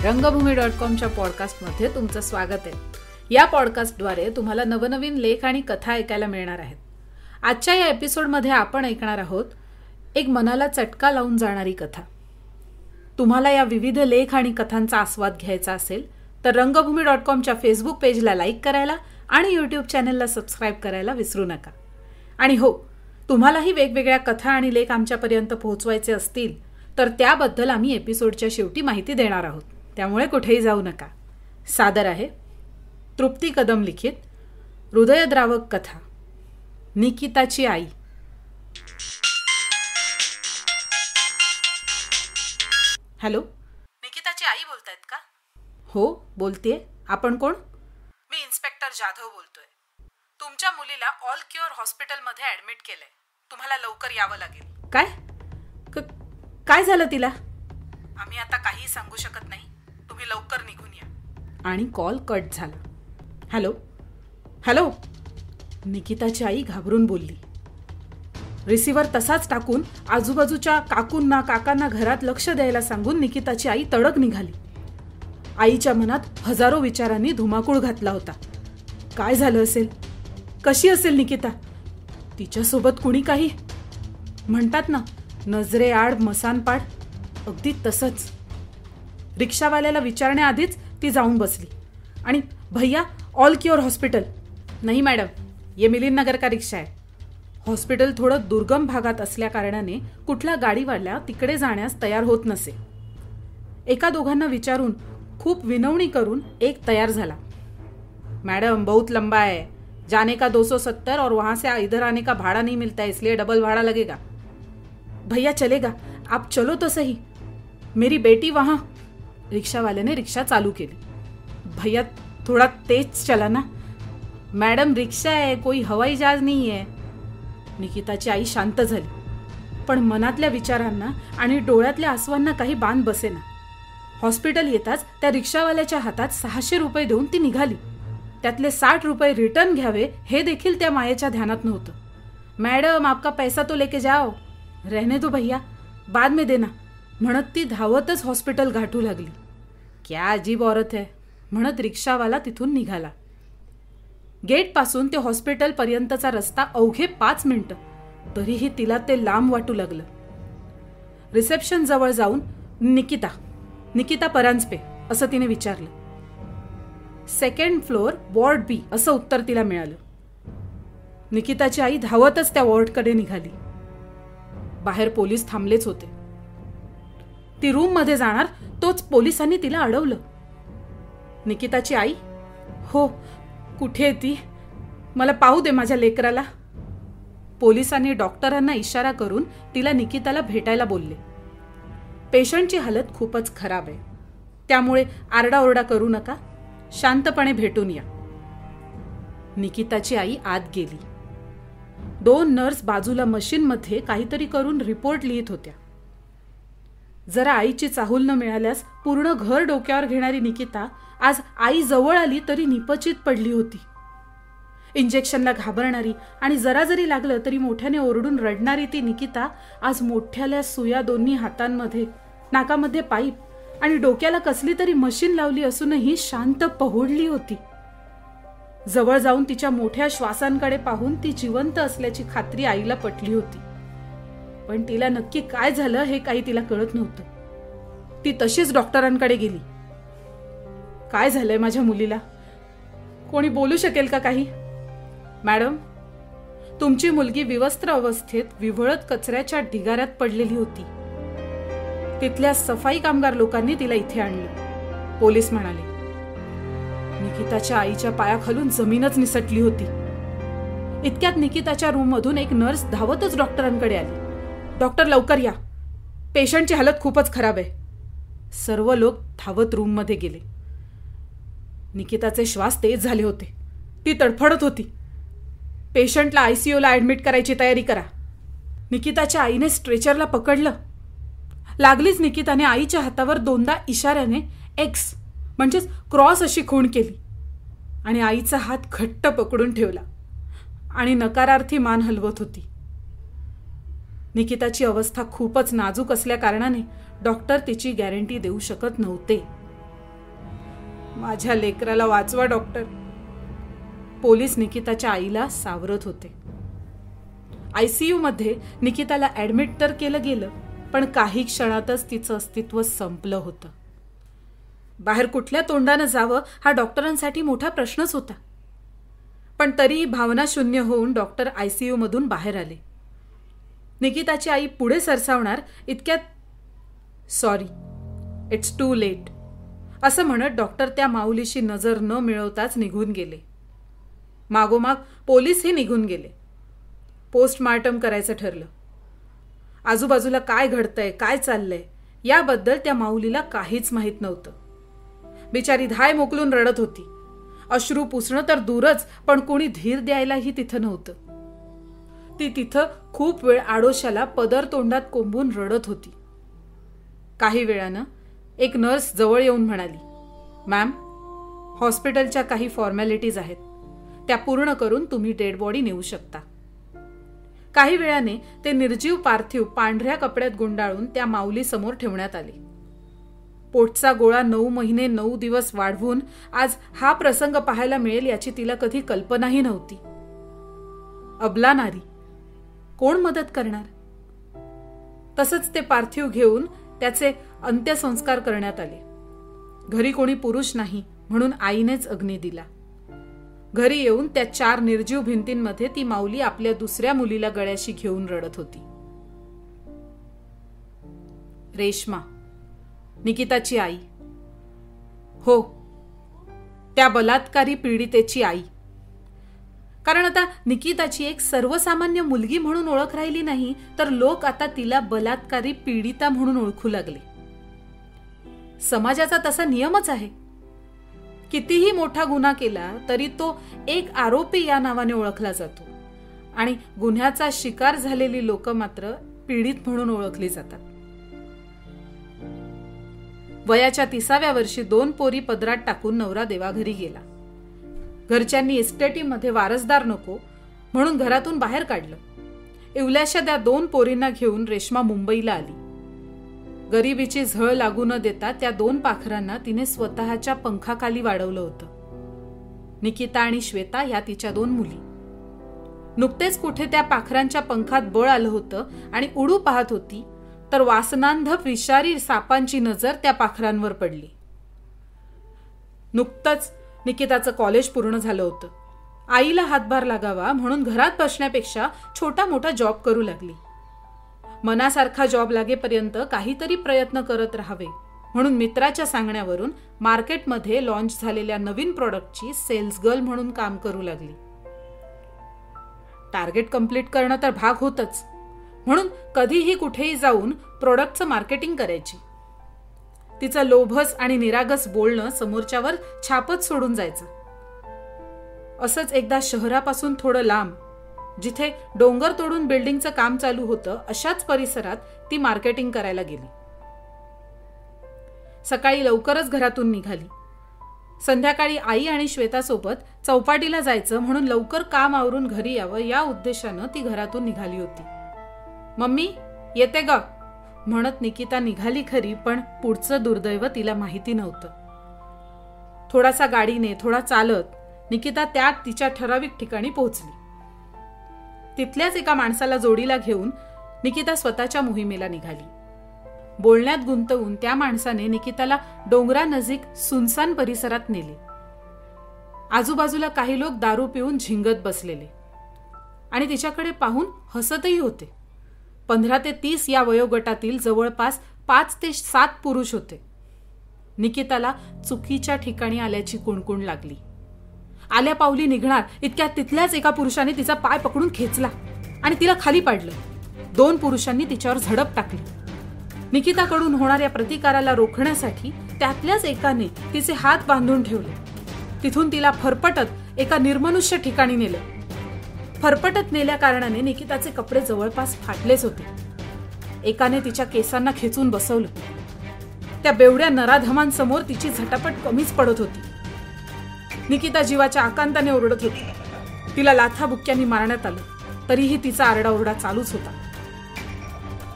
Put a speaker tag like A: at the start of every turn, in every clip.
A: रंगभूमी.comच्या पॉडकास्टमध्ये तुमचं स्वागत आहे. या पॉडकास्टद्वारे तुम्हाला नवनवीन लेख आणि कथा ऐकायला मिळणार आहेत. आजच्या या एपिसोडमध्ये आपण ऐकणार आहोत एक मनाला चटका लावून जाणारी कथा. तुम्हाला या विविध लेख आणि कथांचा आस्वाद घ्यायचा असेल तर रंगभूमी.comच्या फेसबुक पेजला लाईक करायला आणि यूट्यूब चॅनलला सबस्क्राईब करायला विसरू नका. आणि हो, तुम्हालाही वेगवेगळ्या कथा आणि लेख आमच्यापर्यंत पोहोचवायचे असतील तर त्याबद्दल आम्ही एपिसोडच्या शेवटी माहिती देणार आहोत. त्यामुळे कुठेही जाऊ नका. सादर आहे तृप्ती कदम लिखित हृदयद्रावक कथा, निकिताची आई. हॅलो, निकिताची आई बोलतायत का? हो, बोलतेय. आपण कोण? मी इन्स्पेक्टर जाधव बोलतोय. तुमच्या मुलीला ऑल क्युअर हॉस्पिटलमध्ये ॲडमिट केलंय. तुम्हाला लवकर यावं लागेल. काय झालं तिला? आम्ही आता काहीही सांगू शकत नाही. तुम्ही लवकर निघून या. आणि कॉल कट झाला. हॅलो हॅलो, निकिताची आई घाबरून बोलली. रिसिव्हर तसाच टाकून आजूबाजूच्या काकूंना काकांना घरात लक्ष द्यायला सांगून निकिताची आई तडक निघाली. आईच्या मनात हजारो विचारांनी धुमाकूळ घातला होता. काय झालं असेल? कशी असेल निकिता? तिच्यासोबत कुणी काही म्हणतात ना, नजरे आड मसानपाड, अगदी तसंच. रिक्षावाल्याला विचारण्याआधीच ती जाऊन बसली आणि भैया ऑल क्युअर हॉस्पिटल. नाही मॅडम, ये मिलिंद नगर का रिक्षा आहे. हॉस्पिटल थोडं दुर्गम भागात असल्या कारणाने कुठला गाडीवाला तिकडे जाण्यास तयार होत नसे. एका दोघांना विचारून खूप विनवणी करून एक तयार झाला. मैडम बहुत लंबा है, जाने का 270 और वहां से इधर आने का भाड़ा नहीं मिलता है, इसलिए डबल भाड़ा लगेगा. भैया चलेगा, आप चलो तो सही, मेरी बेटी वहां. रिक्शा वाले ने रिक्शा चालू केली. भैया थोड़ा तेज चला ना. मैडम रिक्शा है, कोई हवाई जहाज नहीं है. निकिताची आई शांत झाली, पण मनातल्या विचारांना आणि डोळ्यातल्या आसवांना काही बांध बसेना. हॉस्पिटल येताच त्या रिक्षावाल्याच्या हातात 600 रुपये देऊन ती निघाली. त्यातले 60 रुपये रिटर्न घ्यावे हे देखील त्या मायेच्या ध्यानात नव्हतं. मॅडम आपका पैसा तो लेके जाओ. रहने दो भैया, बाद में देना, म्हणत ती धावतच हॉस्पिटल गाठू लागली. क्या अजीब औरत है, म्हणत रिक्षावाला तिथून निघाला. गेटपासून ते हॉस्पिटल पर्यंतचा रस्ता अवघे 5 मिनिटं. तरीही तिला ते लांब वाटू लागलं. रिसेप्शन जवळ जाऊन निकिता परांजपे असं तिने विचारलं. 2nd फ्लोअर वॉर्ड बी असं उत्तर तिला मिळालं. निकिताची आई धावतच त्या वॉर्डकडे निघाली. बाहेर पोलीस थांबलेच होते. ती रूम मध्ये जाणार तोच पोलिसांनी तिला अडवलं. निकिताची आई, हो कुठे आहे ती? मला पाहू दे माझ्या लेकराला. पोलिसांनी डॉक्टरांना इशारा करून तिला निकिताला भेटायला बोलले. पेशंटची हालत खूपच खराब आहे, त्यामुळे आरडाओरडा करू नका, शांतपणे भेटून या. निकिताची आई आत गेली. 2 नर्स बाजूला मशीनमध्ये काहीतरी करून रिपोर्ट लिहित होत्या. जरा आईची चाहूल न मिळाल्यास पूर्ण घर डोक्यावर घेणारी निकिता आज आई जवळ आली तरी निपचित पडली होती. इंजेक्शनला घाबरणारी आणि जरा जरी लागलं तरी मोठ्याने ओरडून रडणारी ती निकिता आज मोठ्याल्या सुया दोन्ही हातांमध्ये, नाकामध्ये पाईप आणि डोक्याला कसली तरी मशीन लावली असूनही शांत पहुडली होती. जवळ जाऊन तिच्या मोठ्या श्वासांकडे पाहून ती जिवंत असल्याची खात्री आईला पटली होती. पण तिला नक्की काय झालं हे काही तिला कळत नव्हतं. ती तशीच डॉक्टरांकडे गेली. काय झालंय माझ्या मुलीला? कोणी बोलू शकेल का काही? मॅडम, तुमची मुलगी विवस्त्र अवस्थेत विव्हळत कचऱ्याच्या ढिगाऱ्यात पडलेली होती. तिथल्या सफाई कामगार लोकांनी तिला इथे आणलं, पोलीस म्हणाले. निकिताच्या आईच्या पायाखालून जमीनच निसटली होती. इतक्यात निकिताच्या रूममधून एक नर्स धावतच डॉक्टरांकडे आली. डॉक्टर लवकर या, पेशंटची हालत खूपच खराब आहे. सर्व लोक धावत रूममध्ये गेले. निकिताचे श्वास तेज झाले होते. ती तडफडत होती. पेशंटला आयसीयूला ऍडमिट करायची तयारी करा. निकिताच्या आईने स्ट्रेचरला पकडलं. लागलीच निकिताने आईच्या हातावर 2दा इशाऱ्याने एक्स म्हणजेच क्रॉस अशी खूण केली आणि आईचा हात घट्ट पकडून ठेवला आणि नकारार्थी मान हलवत होती. निकिताची अवस्था खूपच नाजूक असल्या कारणाने डॉक्टर तिची गॅरंटी देऊ शकत नव्हते. माझ्या लेकराला वाचवा डॉक्टर. पोलीस निकिताच्या आईला सावरत होते. ICU मध्ये निकिताला ऍडमिट तर केलं गेलं, पण काही क्षणातच तिचं अस्तित्व संपलं होतं. बाहेर कुठल्या तोंडानं जावं हा डॉक्टरांसाठी मोठा प्रश्नच होता. पण तरीही भावना शून्य होऊन डॉक्टर ICU मधून बाहेर आले. निकिताची आई पुढे सरसावणार इतक्यात सॉरी, इट्स टू लेट असं म्हणत डॉक्टर त्या माऊलीशी नजर न मिळवताच निघून गेले. मागोमाग पोलीसही निघून गेले. पोस्टमार्टम करायचं ठरलं. आजूबाजूला काय घडतंय, काय चाललंय याबद्दल त्या माऊलीला काहीच माहीत नव्हतं. बिचारी धाय मोकलून रडत होती. अश्रू पुसणं तर दूरच, पण कोणी धीर द्यायलाही तिथं नव्हतं. ती तिथं खूप वेळ आडोशाला पदर तोंडात कोंबून रडत होती. काही वेळानं एक नर्स जवळ येऊन म्हणाली, मॅम, हॉस्पिटलच्या काही फॉर्मॅलिटीज आहेत, त्या पूर्ण करून तुम्ही डेड बॉडी नेऊ शकता. काही वेळाने ते निर्जीव पार्थिव पांढऱ्या कपड्यात गुंडाळून त्या माऊली समोर ठेवण्यात आले. पोटचा गोळा 9 महिने 9 दिवस वाढवून आज हा प्रसंग पाहायला मिळेल याची तिला कधी कल्पनाही नव्हती. अबला नारी, कोण मदत करणार? तसंच ते पार्थिव घेऊन त्याचे अंत्यसंस्कार करण्यात आले. घरी कोणी पुरुष नाही म्हणून आईनेच अग्नी दिला. घरी येऊन त्या 4 निर्जीव भिंतींमध्ये ती माऊली आपल्या दुसऱ्या मुलीला गळ्याशी घेऊन रडत होती. रेश्मा, निकिताची आई. हो, त्या बलात्कारी पीडितेची आई. कारण आता निकिताची एक सर्वसामान्य मुलगी म्हणून ओळख राहिली नाही, तर लोक आता तिला बलात्कारी पीडिता म्हणून ओळखू लागले. समाजाचा तसा नियमच आहे. कितीही मोठा गुन्हा केला तरी तो एक आरोपी या नावाने ओळखला जातो आणि गुन्ह्याचा शिकार झालेली लोक मात्र पीडित म्हणून ओळखली जातात. वयाच्या 30व्या वर्षी 2 पोरी पदरात टाकून नवरा देवाघरी गेला. घरच्यांनी इस्टेटीमध्ये वारसदार नको म्हणून घरातून बाहेर काढलं. इवल्याशा त्या 2 पोरींना घेऊन रेश्मा मुंबईला आली. गरिबीची झळ लागू न देता त्या 2 पाखरांना तिने स्वतःच्या पंखाखाली वाढवलं होतं. निकिता आणि श्वेता या तिच्या 2 मुली. नुकतेच कुठे त्या पाखरांच्या पंखात बळ आलं होतं आणि उडू पाहत होती तर वासनांध विषारी सापांची नजर त्या पाखरांवर पडली. नुकतंच निकिताचं कॉलेज पूर्ण झालं होतं. आईला हातभार लागावा म्हणून घरात बसण्यापेक्षा छोटा मोठा जॉब करू लागली. मनासारखा जॉब लागेपर्यंत काहीतरी प्रयत्न करत राहावे म्हणून मित्राच्या सांगण्यावरून मार्केटमध्ये लॉन्च झालेल्या नवीन प्रॉडक्टची सेल्स गर्ल म्हणून काम करू लागली. टार्गेट कंप्लीट करणं तर भाग होतच, म्हणून कधीही कुठेही जाऊन प्रॉडक्टचं मार्केटिंग करायची. तिचं लोभस आणि निरागस बोलणं समोरच्यावर छापच सोडून जायचं. असंच एकदा शहरापासून थोडं लांब, जिथे डोंगर तोडून बिल्डिंगचं काम चालू होतं, अशाच परिसरात ती मार्केटिंग करायला गेली. सकाळी लवकरच घरातून निघाली. संध्याकाळी आई आणि श्वेतासोबत चौपाटीला जायचं म्हणून लवकर काम आवरून घरी यावं या उद्देशानं ती घरातून निघाली होती. मम्मी, येते ग म्हणत निकिता निघाली खरी, पण पुढचं दुर्दैव तिला माहिती नव्हतं. थोडासा गाडीने, थोडा चालत निकिता त्या तिच्या ठराविक ठिकाणी पोहोचली. तिथल्याच एका माणसाला जोडीला घेऊन निकिता स्वतःच्या मोहिमेला निघाली. बोलण्यात गुंतवून त्या माणसाने निकिताला डोंगरानजीक सुनसान परिसरात नेले. आजूबाजूला काही लोक दारू पिऊन झिंगत बसलेले आणि तिच्याकडे पाहून हसतही होते. 15 ते 30 या वयोगटातील जवळपास 5 ते 7 पुरुष होते. निकिताला चुकीच्या ठिकाणी आल्याची कुणकुण लागली. आल्या पावली निघणार इतक्यात तिथल्याच एका पुरुषाने तिचा पाय पकडून खेचला आणि तिला खाली पाडलं. 2 पुरुषांनी तिच्यावर झडप टाकली. निकिताकडून होणाऱ्या प्रतिकाराला रोखण्यासाठी त्यातल्याच एकाने तिचे हात बांधून ठेवले. तिथून तिला फरफटत एका निर्मनुष्य ठिकाणी नेलं. फरफटत नेल्या कारणाने निकिताचे कपडे जवळपास फाटलेच होते. एकाने तिच्या केसांना खेचून बसवलं. त्या बेवड्या नराधमांसमोर तिची झटापट कमीच पडत होती. निकिता जीवाच्या आकांताने ओरडत होती. तिला लाथाबुक्क्यांनी मारण्यात आलं, तरीही तिचा आरडाओरडा चालूच होता.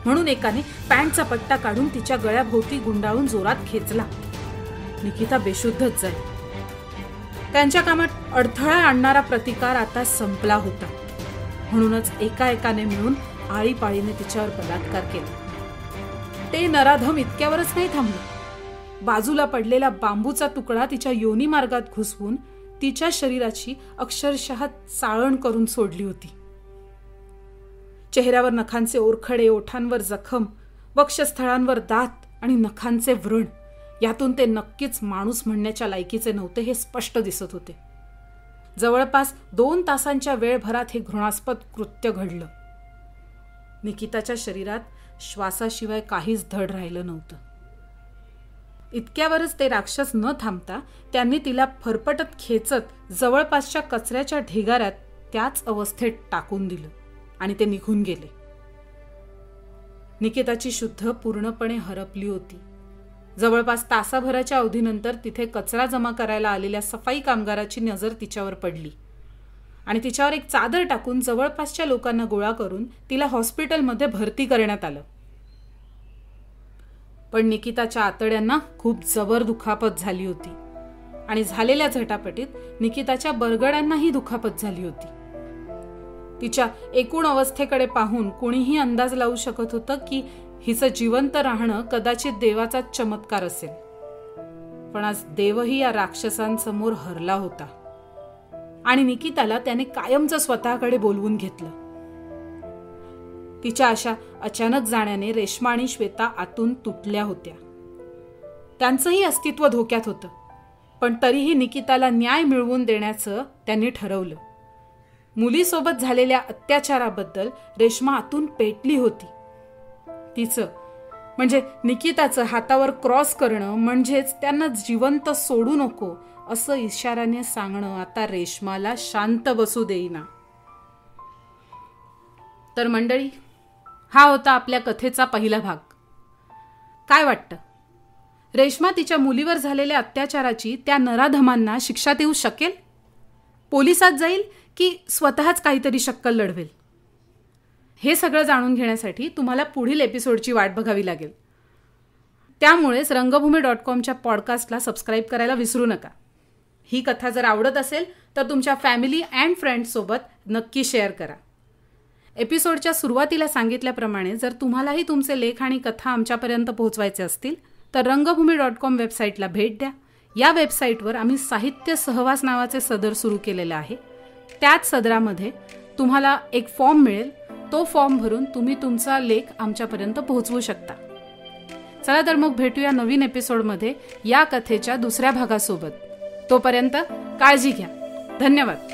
A: म्हणून एकाने पॅन्टचा पट्टा काढून तिच्या गळ्याभोवती गुंडाळून जोरात खेचला. निकिता बेशुद्धच झाली. त्यांच्या कामात अडथळा आणणारा प्रतिकार आता संपला होता. म्हणूनच एकाएकाने मिळून आळीपाळीने तिच्यावर बलात्कार केला. ते नराधम इतक्यावरच नाही थांबलं. बाजूला पडलेला बांबूचा तुकडा तिच्या योनी मार्गात घुसवून तिच्या शरीराची अक्षरशः चाळण करून सोडली होती. चेहऱ्यावर नखांचे ओरखडे, ओठांवर जखम, वक्षस्थळांवर दात आणि नखांचे व्रण. यातून ते नक्कीच माणूस म्हणण्याच्या लायकीचे नव्हते हे स्पष्ट दिसत होते. जवळपास 2 तासांच्या वेळभरात हे घृणास्पद कृत्य घडलं. निकिताच्या शरीरात श्वासाशिवाय काहीच धड राहिलं नव्हतं. इतक्यावरच ते राक्षस न थांबता त्यांनी तिला फरफटत खेचत जवळपासच्या कचऱ्याच्या ढिगाऱ्यात त्याच अवस्थेत टाकून दिलं आणि ते निघून गेले. निकिताची शुद्ध पूर्णपणे हरपली होती. जवळपास तासाभराच्या अवधीनंतर तिथे कचरा जमा करायला आलेल्या सफाई कामगाराची नजर तिच्यावर पडली आणि तिच्यावर एक चादर टाकून जवळपासच्या लोकांना गोळा करून तिला हॉस्पिटलमध्ये भरती करण्यात आलं. पण निकिताच्या आतड्यांना खूप जबर दुखापत झाली होती आणि झालेल्या झटापटीत निकिताच्या बरगड्यांनाही दुखापत झाली होती. तिच्या एकूण अवस्थेकडे पाहून कोणीही अंदाज लावू शकत होतं की हिचं जिवंत राहणं कदाचित देवाचा चमत्कार असेल. पण आज देवही या राक्षसांसमोर हरला होता आणि निकिताला त्याने कायमचं स्वतःकडे बोलवून घेतलं. तिच्या अशा अचानक जाण्याने रेश्मा आणि श्वेता आतून तुटल्या होत्या. त्यांचंही अस्तित्व धोक्यात होतं. पण तरीही निकिताला न्याय मिळवून देण्याचं त्यांनी ठरवलं. मुलीसोबत झालेल्या अत्याचाराबद्दल रेश्मा आतून पेटली होती. तिचं म्हणजे निकिताचं हातावर क्रॉस करणं म्हणजेच त्यांना जिवंत सोडू नको असं इशाऱ्याने सांगणं आता रेश्माला शांत बसू देईना. तर मंडळी, हा होता आपल्या कथेचा पहिला भाग. काय वाटतं, रेश्मा तिच्या मुलीवर झालेल्या अत्याचाराची त्या नराधमांना शिक्षा देऊ शकेल? पोलिसात जाईल की स्वतःच काहीतरी शक्कल लढवेल? हे सगळं जाणून घेण्यासाठी तुम्हाला पुढील एपिसोडची वाट बघावी लागेल. त्यामुळेच रंगभूमी.comच्या पॉडकास्टला सबस्क्राईब करायला विसरू नका. ही कथा जर आवडत असेल तर तुमच्या फॅमिली अँड फ्रेंड्ससोबत नक्की शेअर करा. एपिसोडच्या सुरुवातीला सांगितल्याप्रमाणे जर तुम्हालाही तुमचे लेख आणि कथा आमच्यापर्यंत पोहोचवायचे असतील तर रंगभूमी.com वेबसाईटला भेट द्या. या वेबसाईटवर आम्ही साहित्य सहवास नावाचे सदर सुरू केलेले आहे. त्याच सदरामध्ये तुम्हाला एक फॉर्म मिळेल. तो फॉर्म भरून तुम्ही तुमचा लेख आमच्यापर्यंत पोहोचवू शकता. चला तर मग भेटूया नवीन एपिसोडमध्ये या कथेच्या दुसऱ्या भागासोबत. तोपर्यंत काळजी घ्या. धन्यवाद.